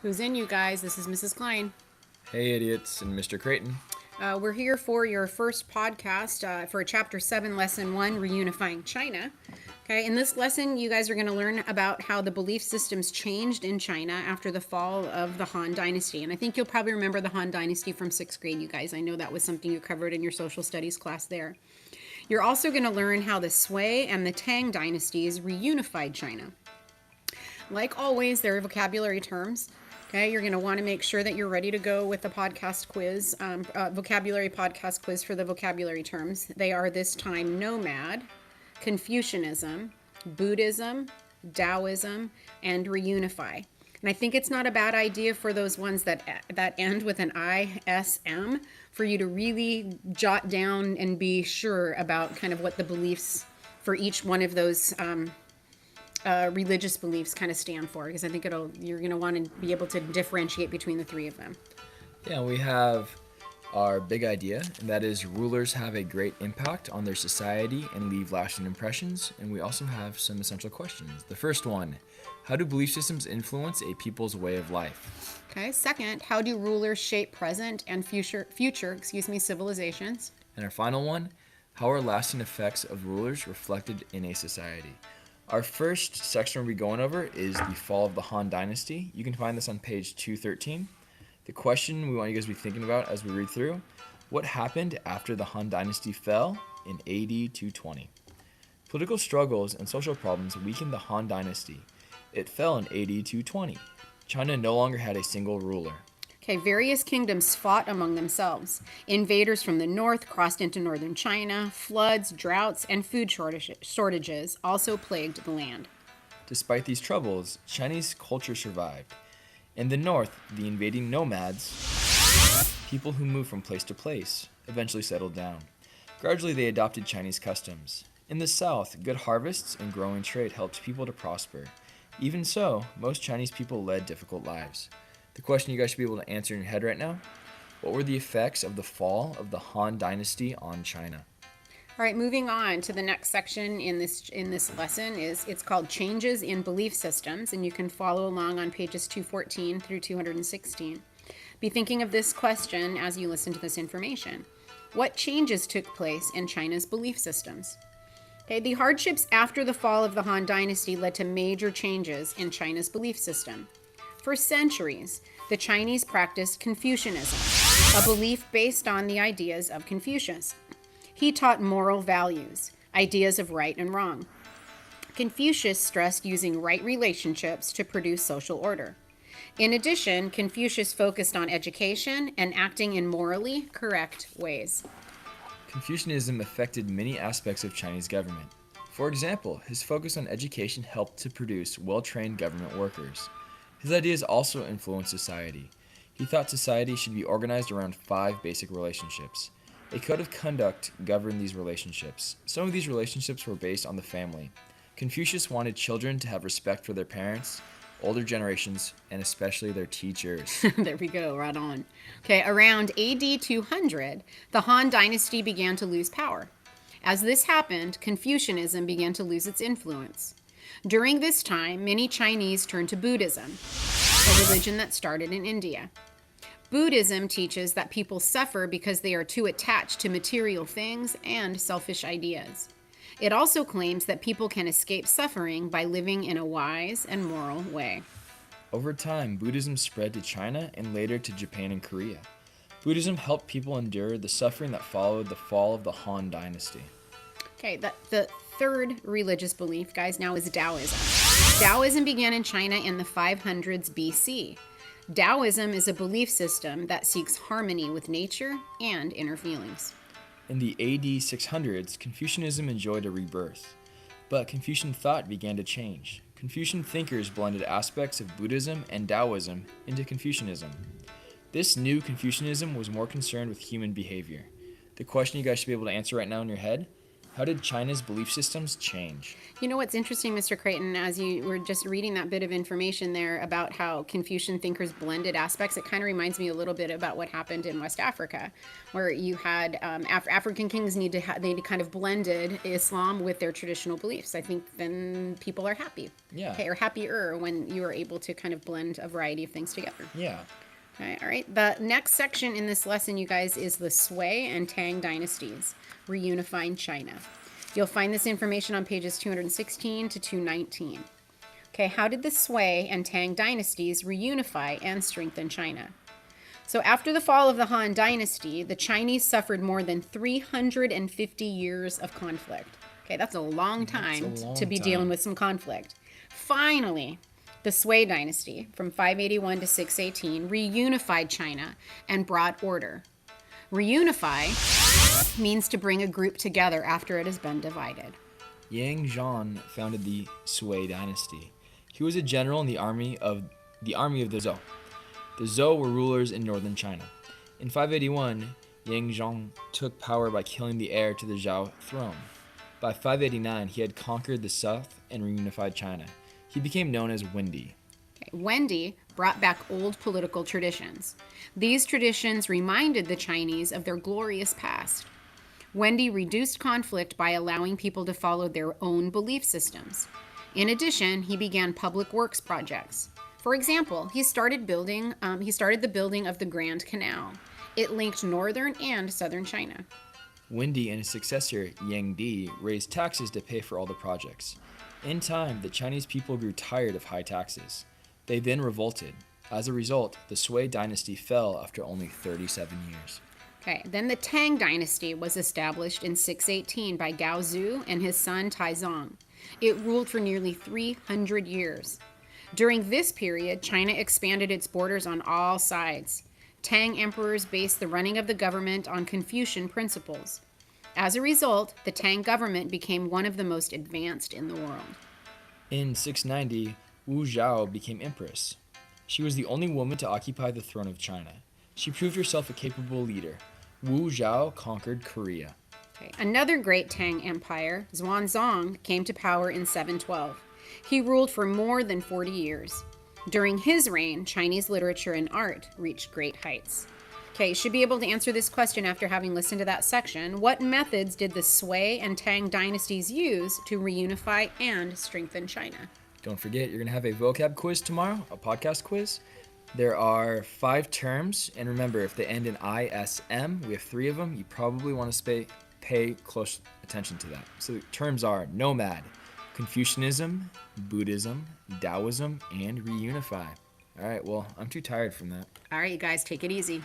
Who's in, you guys? This is Mrs. Klein. Hey, idiots, and Mr. Creighton. We're here for your first podcast for Chapter 7, Lesson 1, Reunifying China. Okay, in this lesson, you guys are going to learn about how the belief systems changed in China after the fall of the Han Dynasty. And I think you'll probably remember the Han Dynasty from 6th grade, you guys. I know that was something you covered in your social studies class there. You're also going to learn how the Sui and the Tang dynasties reunified China. Like always, there are vocabulary terms. Okay, you're going to want to make sure that you're ready to go with the podcast quiz, vocabulary podcast quiz for the vocabulary terms. They are this time nomad, Confucianism, Buddhism, Taoism, and reunify. And I think it's not a bad idea for those ones that end with an ISM for you to really jot down and be sure about kind of what the beliefs for each one of those religious beliefs kind of stand for, because I think you're going to want to be able to differentiate between the three of them. Yeah, we have our big idea, and that is rulers have a great impact on their society and leave lasting impressions. And we also have some essential questions. The first one, how do belief systems influence a people's way of life? Okay. Second, how do rulers shape present and future civilizations? And our final one, how are lasting effects of rulers reflected in a society? Our first section we'll be going over is the fall of the Han Dynasty. You can find this on page 213. The question we want you guys to be thinking about as we read through, what happened after the Han Dynasty fell in AD 220? Political struggles and social problems weakened the Han Dynasty. It fell in AD 220. China no longer had a single ruler. Okay, various kingdoms fought among themselves. Invaders from the north crossed into northern China. Floods, droughts, and food shortages also plagued the land. Despite these troubles, Chinese culture survived. In the north, the invading nomads, people who moved from place to place, eventually settled down. Gradually, they adopted Chinese customs. In the south, good harvests and growing trade helped people to prosper. Even so, most Chinese people led difficult lives. The question you guys should be able to answer in your head right now, what were the effects of the fall of the Han Dynasty on China? All right, moving on to the next section in this lesson it's called Changes in Belief Systems, and you can follow along on pages 214 through 216. Be thinking of this question as you listen to this information. What changes took place in China's belief systems? Okay, the hardships after the fall of the Han Dynasty led to major changes in China's belief system. For centuries, the Chinese practiced Confucianism, a belief based on the ideas of Confucius. He taught moral values, ideas of right and wrong. Confucius stressed using right relationships to produce social order. In addition, Confucius focused on education and acting in morally correct ways. Confucianism affected many aspects of Chinese government. For example, his focus on education helped to produce well-trained government workers. His ideas also influenced society. He thought society should be organized around 5 basic relationships. A code of conduct governed these relationships. Some of these relationships were based on the family. Confucius wanted children to have respect for their parents, older generations, and especially their teachers. There we go, right on. Okay, around AD 200, the Han Dynasty began to lose power. As this happened, Confucianism began to lose its influence. During this time, many Chinese turned to Buddhism, a religion that started in India. Buddhism teaches that people suffer because they are too attached to material things and selfish ideas. It also claims that people can escape suffering by living in a wise and moral way. Over time, Buddhism spread to China and later to Japan and Korea. Buddhism helped people endure the suffering that followed the fall of the Han Dynasty. Okay, the third religious belief, guys, now is Taoism. Taoism began in China in the 500s BC. Taoism is a belief system that seeks harmony with nature and inner feelings. In the AD 600s, Confucianism enjoyed a rebirth, but Confucian thought began to change. Confucian thinkers blended aspects of Buddhism and Taoism into Confucianism. This new Confucianism was more concerned with human behavior. The question you guys should be able to answer right now in your head, How did China's belief systems change? You know what's interesting, Mr. Creighton, as you were just reading that bit of information there about how Confucian thinkers blended aspects, it kind of reminds me a little bit about what happened in West Africa, where you had African kings they kind of blended Islam with their traditional beliefs. I think then people are happy. Yeah. Okay, or happier when you are able to kind of blend a variety of things together. Yeah. All right. The next section in this lesson, you guys, is the Sui and Tang dynasties, reunifying China. You'll find this information on pages 216 to 219. Okay, how did the Sui and Tang dynasties reunify and strengthen China? So after the fall of the Han dynasty, the Chinese suffered more than 350 years of conflict. Okay, that's a long time to be dealing with some conflict. Finally, the Sui dynasty, from 581 to 618, reunified China and brought order. Reunify means to bring a group together after it has been divided. Yang Zhan founded the Sui dynasty. He was a general in the army of the Zhou. The Zhou were rulers in northern China. In 581, Yang Zhan took power by killing the heir to the Zhou throne. By 589, he had conquered the south and reunified China. He became known as Wendi. Wendi brought back old political traditions. These traditions reminded the Chinese of their glorious past. Wendi reduced conflict by allowing people to follow their own belief systems. In addition, he began public works projects. For example, he started the building of the Grand Canal. It linked northern and southern China. Wendi and his successor, Yang Di, raised taxes to pay for all the projects. In time, the Chinese people grew tired of high taxes. They then revolted. As a result, the Sui dynasty fell after only 37 years. Okay, then the Tang dynasty was established in 618 by Gao Zu and his son Taizong. It ruled for nearly 300 years. During this period, China expanded its borders on all sides. Tang emperors based the running of the government on Confucian principles. As a result, the Tang government became one of the most advanced in the world. In 690, Wu Zhao became empress. She was the only woman to occupy the throne of China. She proved herself a capable leader. Wu Zhao conquered Korea. Okay. Another great Tang empire, Xuanzong, came to power in 712. He ruled for more than 40 years. During his reign, Chinese literature and art reached great heights. Okay, you should be able to answer this question after having listened to that section. What methods did the Sui and Tang dynasties use to reunify and strengthen China? Don't forget, you're going to have a vocab quiz tomorrow, a podcast quiz. There are 5 terms, and remember, if they end in ISM, we have 3 of them. You probably want to pay close attention to that. So the terms are nomad, Confucianism, Buddhism, Taoism, and reunify. All right, well, I'm too tired from that. All right, you guys, take it easy.